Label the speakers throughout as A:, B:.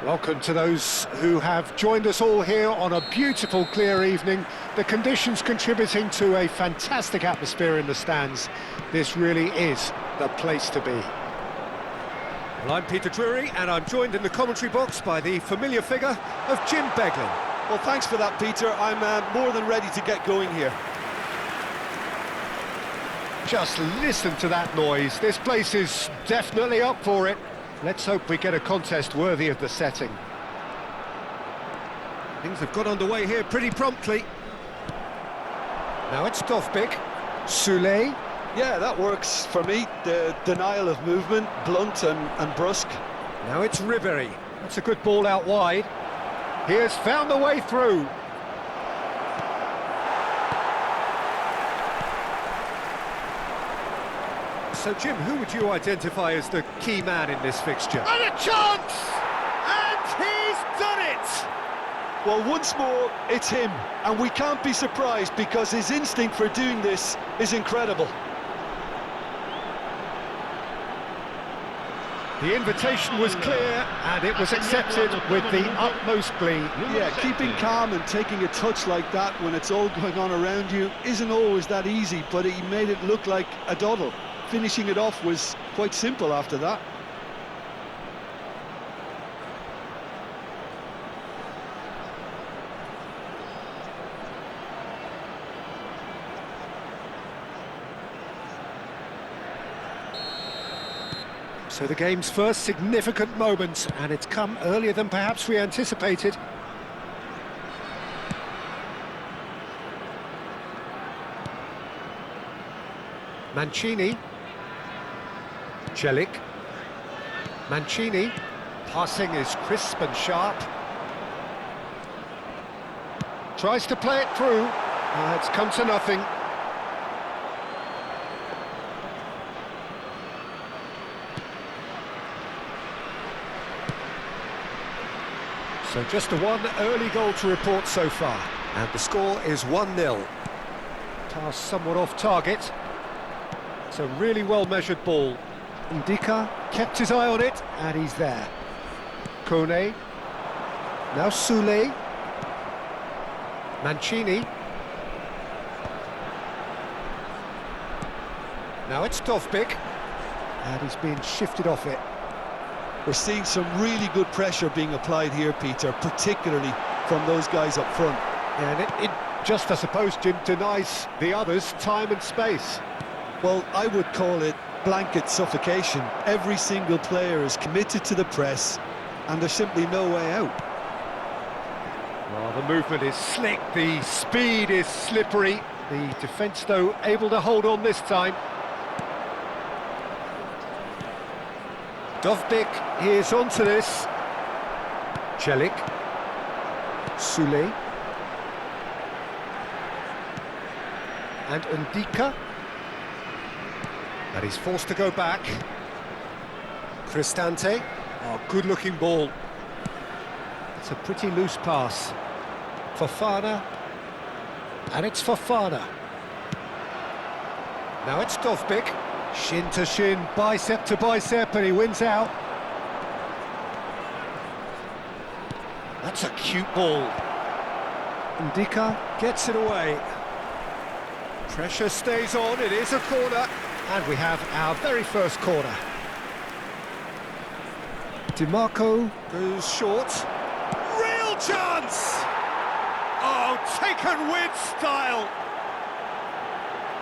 A: Welcome to those who have joined us all here on a beautiful, clear evening. The conditions contributing to a fantastic atmosphere in the stands. This really is the place to be. Well, I'm Peter Drury, and I'm joined in the commentary box by the familiar figure of Jim Beglin.
B: Well, thanks for that, Peter. I'm more than ready to get going here.
A: Just listen to that noise. This place is definitely up for it. Let's hope we get a contest worthy of the setting. Things have got underway here pretty promptly. Now it's Dovbyk, Soulé.
B: Yeah, that works for me. The denial of movement, blunt and brusque.
A: Now it's Ribéry. That's a good ball out wide. He has found the way through. So, Jim, who would you identify as the key man in this fixture?
C: And a chance! And he's done it!
B: Well, once more, it's him. And we can't be surprised because his instinct for doing this is incredible.
A: The invitation was clear and it was accepted with the utmost glee.
B: Yeah, keeping calm and taking a touch like that when it's all going on around you isn't always that easy, but he made it look like a doddle. Finishing it off was quite simple after that.
A: So the game's first significant moment, and it's come earlier than perhaps we anticipated. Mancini. Celik. Mancini. Passing is crisp and sharp. Tries to play it through. It's come to nothing. So just the one early goal to report so far. And the score is 1-0. Pass somewhat off target. It's a really well-measured ball. Ndicka kept his eye on it, and he's there. Kone. Now Soulé. Mancini. Now it's Dovbyk. And he's being shifted off it.
B: We're seeing some really good pressure being applied here, Peter, particularly from those guys up front.
A: Yeah, and it just, I suppose, Jim, denies the others time and space.
B: Well, I would call it blanket suffocation. Every single player is committed to the press, and there's simply no way out.
A: Well, the movement is slick, the speed is slippery. The defence, though, able to hold on this time. Dovbyk is onto this. Celik. Soulé. And Ndicka. And he's forced to go back. Cristante. Oh, good-looking ball. It's a pretty loose pass. Fofana. And it's Fofana. Now it's Dovbyk. Shin to shin, bicep to bicep, and he wins out. That's a cute ball. Ndicka gets it away. Pressure stays on, it is a corner. And we have our very first corner. DiMarco goes short.
C: Real chance! Oh, taken with style!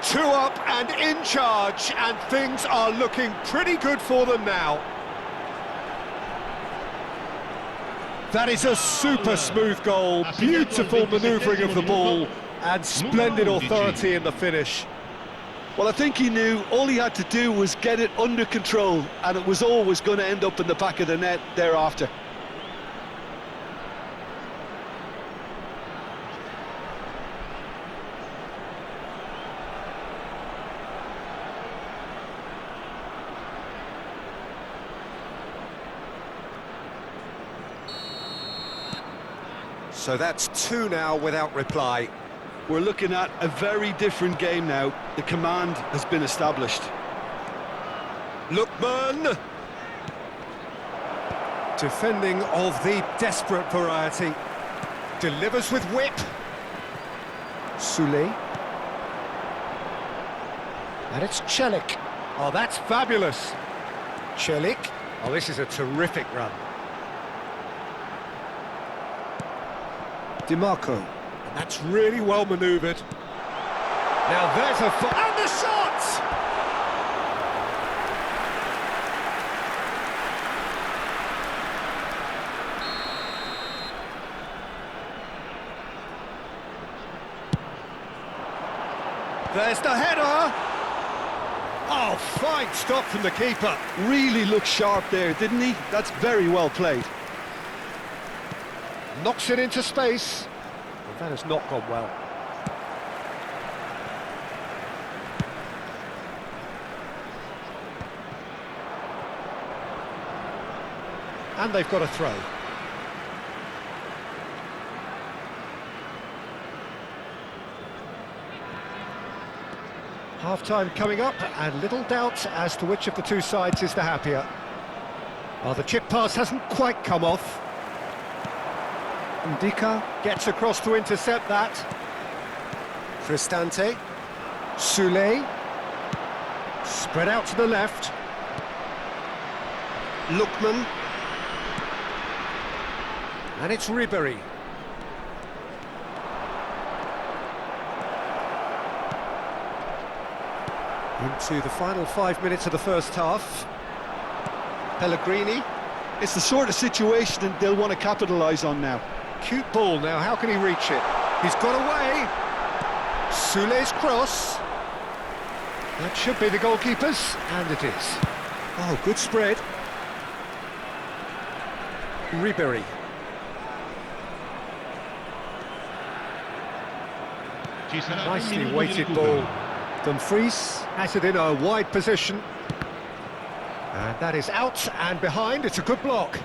A: 2 up and in charge, and things are looking pretty good for them now. That is a super smooth goal, beautiful manoeuvring of the ball, and splendid authority in the finish.
B: Well, I think he knew all he had to do was get it under control, and it was always going to end up in the back of the net thereafter.
A: So that's 2 now without reply.
B: We're looking at a very different game now. The command has been established.
A: Lookman. Defending of the desperate variety. Delivers with whip. Soulé. And it's Celik. Oh, that's fabulous. Celik. Oh, this is a terrific run. DiMarco. And that's really well manoeuvred. Now there's a... And the shot! There's the header! Oh, fine stop from the keeper.
B: Really looked sharp there, didn't he? That's very well played.
A: Knocks it into space. Well, that has not gone well. And they've got a throw. Half-time coming up, and little doubt as to which of the two sides is the happier. Well, the chip pass hasn't quite come off. Ndika gets across to intercept that. Cristante. Soulé. Spread out to the left. Lookman. And it's Ribéry. Into the final 5 minutes of the first half. Pellegrini.
B: It's the sort of situation that they'll want to capitalise on now.
A: Cute ball now, how can he reach it? He's got away. Soulé's cross. That should be the goalkeeper's, and it is. Oh, good spread. Ribéry. Nicely weighted ball. Dumfries has it in a wide position. And that is out and behind. It's a good block.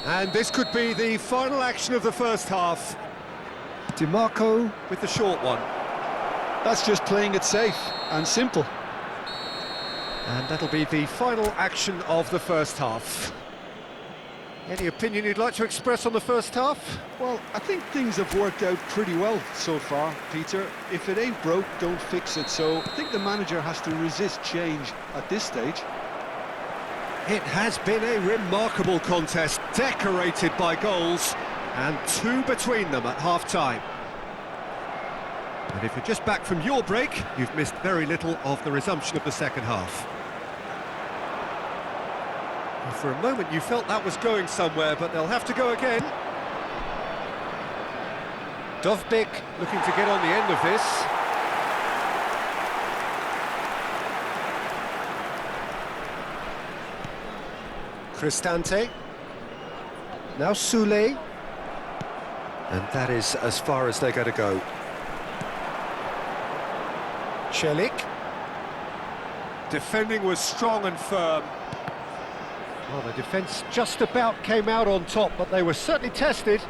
A: And this could be the final action of the first half. DiMarco with the short one.
B: That's just playing it safe and simple.
A: And that'll be the final action of the first half. Any opinion you'd like to express on the first half?
B: Well, I think things have worked out pretty well so far, Peter. If it ain't broke, don't fix it. So I think the manager has to resist change at this stage.
A: It has been a remarkable contest, decorated by goals, and two between them at half-time. And if you're just back from your break, you've missed very little of the resumption of the second half. And for a moment you felt that was going somewhere, but they'll have to go again. Dovbyk looking to get on the end of this. Cristante. Now Soulé. And that is as far as they're going to go. Celik. Defending was strong and firm. Well, the defence just about came out on top, but they were certainly tested.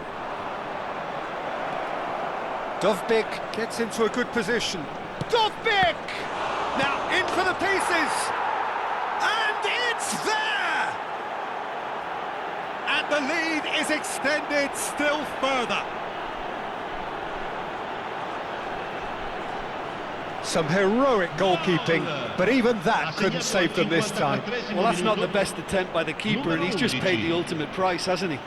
A: Dovbyk gets into a good position. Dovbyk! Now in for the pieces! And it's there! And the lead is extended still further. Some heroic goalkeeping, but even that couldn't save them this time.
B: Well, that's not the best attempt by the keeper, and he's just paid the ultimate price, hasn't he?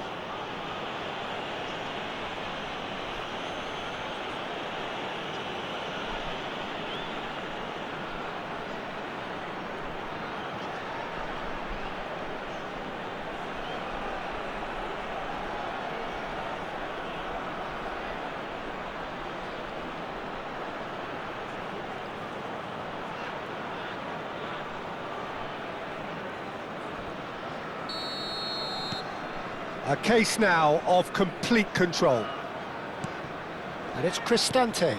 A: A case now of complete control. And it's Cristante.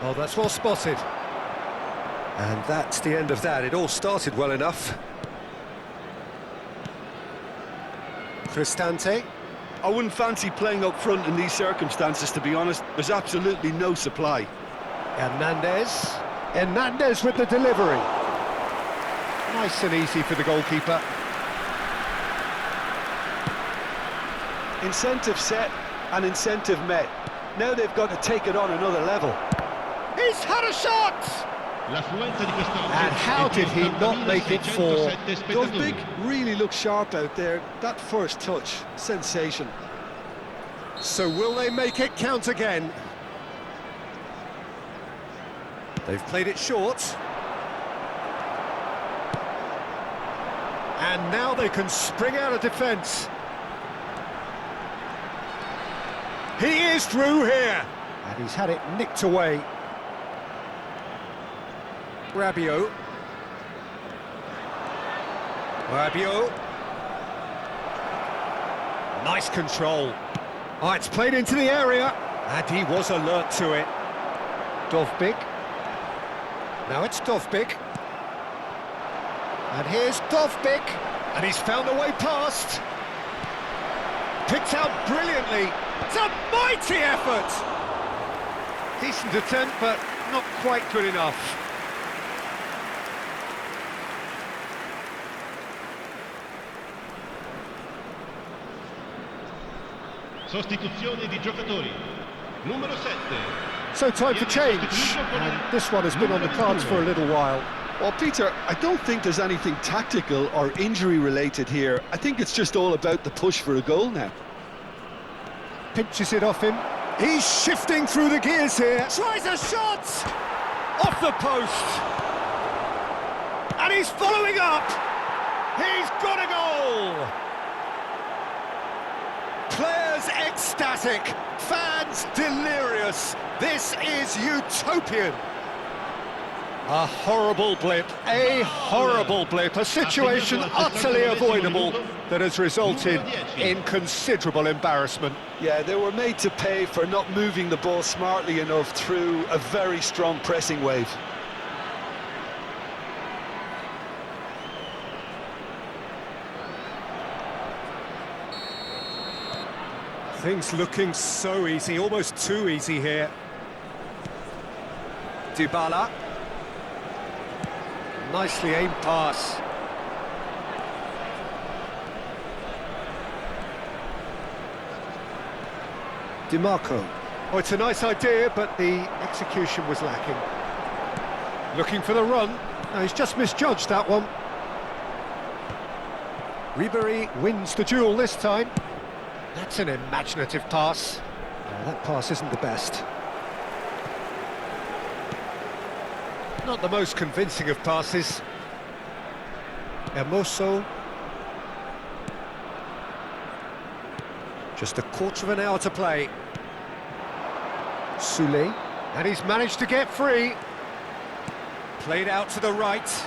A: Oh, that's well spotted. And that's the end of that. It all started well enough. Cristante.
B: I wouldn't fancy playing up front in these circumstances, to be honest. There's absolutely no supply.
A: Hernandez. Hernandez with the delivery. Nice and easy for the goalkeeper.
B: Incentive set and incentive met. Now they've got to take it on another level.
A: He's had a shot! And how did he not make it for?
B: Dovbyk really looked sharp out there. That first touch, sensation.
A: So will they make it count again? They've played it short. And now they can spring out of defence. He is through here. And he's had it nicked away. Rabiot. Nice control. Oh, it's played into the area. And he was alert to it. Dovbyk. Now it's Dovbyk. And here's Dovbyk. And he's found a way past. Picked out brilliantly. It's a mighty effort. Decent attempt, but not quite good enough.
D: Sostituzione di giocatori. Numero 7.
A: So time for change. And this one has been on the cards for a little while.
B: Well, Peter, I don't think there's anything tactical or injury related here. I think it's just all about the push for a goal now.
A: Pinches it off him. He's shifting through the gears here. Tries a shot! Off the post. And he's following up. He's got a goal. Players ecstatic. Fans delirious. This is utopian. A horrible blip, a situation utterly avoidable that has resulted in considerable embarrassment.
B: Yeah, they were made to pay for not moving the ball smartly enough through a very strong pressing wave.
A: Things looking so easy, almost too easy here. Dybala. Nicely aimed pass. DiMarco. Oh, it's a nice idea, but the execution was lacking. Looking for the run. No, he's just misjudged that one. Ribéry wins the duel this time. That's an imaginative pass. No, that pass isn't the best. Not the most convincing of passes. Hermoso. Just a quarter of an hour to play. Soulé. And he's managed to get free. Played out to the right.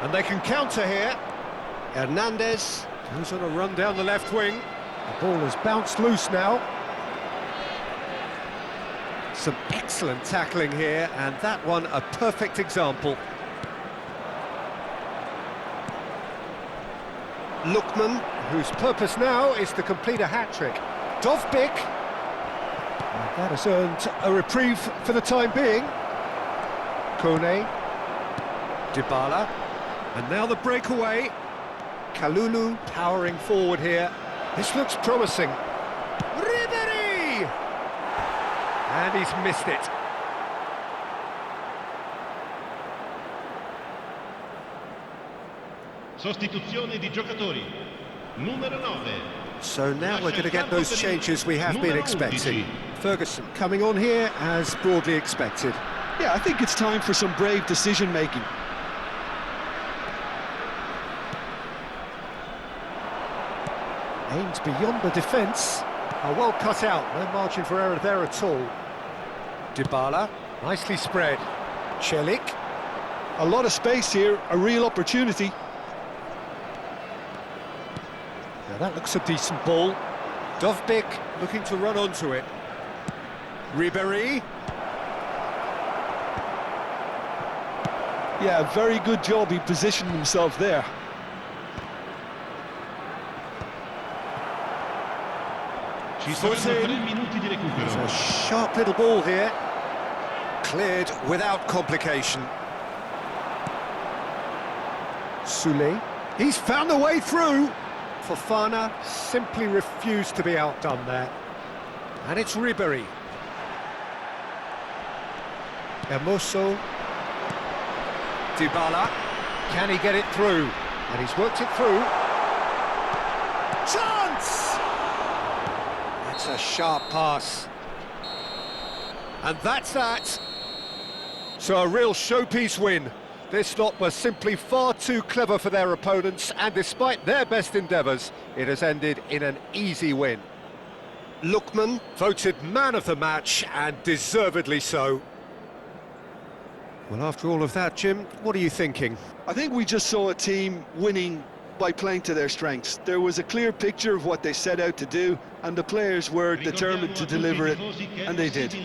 A: And they can counter here. Hernandez, who's on a run down the left wing. The ball has bounced loose now. Some excellent tackling here, and that one a perfect example. Lookman, whose purpose now is to complete a hat-trick. Dovbyk. And that has earned a reprieve for the time being. Kone. Dybala. And now the breakaway. Kalulu powering forward here. This looks promising. Ribéry! And he's missed it.
D: Sostituzione di giocatori. Numero 9.
A: So now we're going to get those changes we have been expecting. Ferguson coming on here as broadly expected.
B: Yeah, I think it's time for some brave decision-making.
A: Aims beyond the defence. Are well cut out, no margin for error there at all. Dybala, nicely spread. Celik.
B: A lot of space here, a real opportunity.
A: Now that looks a decent ball. Dovbyk looking to run onto it. Ribéry.
B: Yeah, very good job, he positioned himself there.
D: Ci sono 3 minuti di recupero.
A: Sharp little ball here. Cleared without complication. Soulé. He's found a way through. Fofana simply refused to be outdone there. And it's Ribéry. Hermoso. Dybala. Can he get it through? And he's worked it through. Chance! That's a sharp pass. And that's that. So a real showpiece win. This lot were simply far too clever for their opponents, and despite their best endeavours, it has ended in an easy win. Lookman voted man of the match, and deservedly so. Well, after all of that, Jim, what are you thinking?
B: I think we just saw a team winning by playing to their strengths. There was a clear picture of what they set out to do, and the players were determined to deliver it, and they did.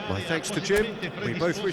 A: My thanks to Jim. We both wish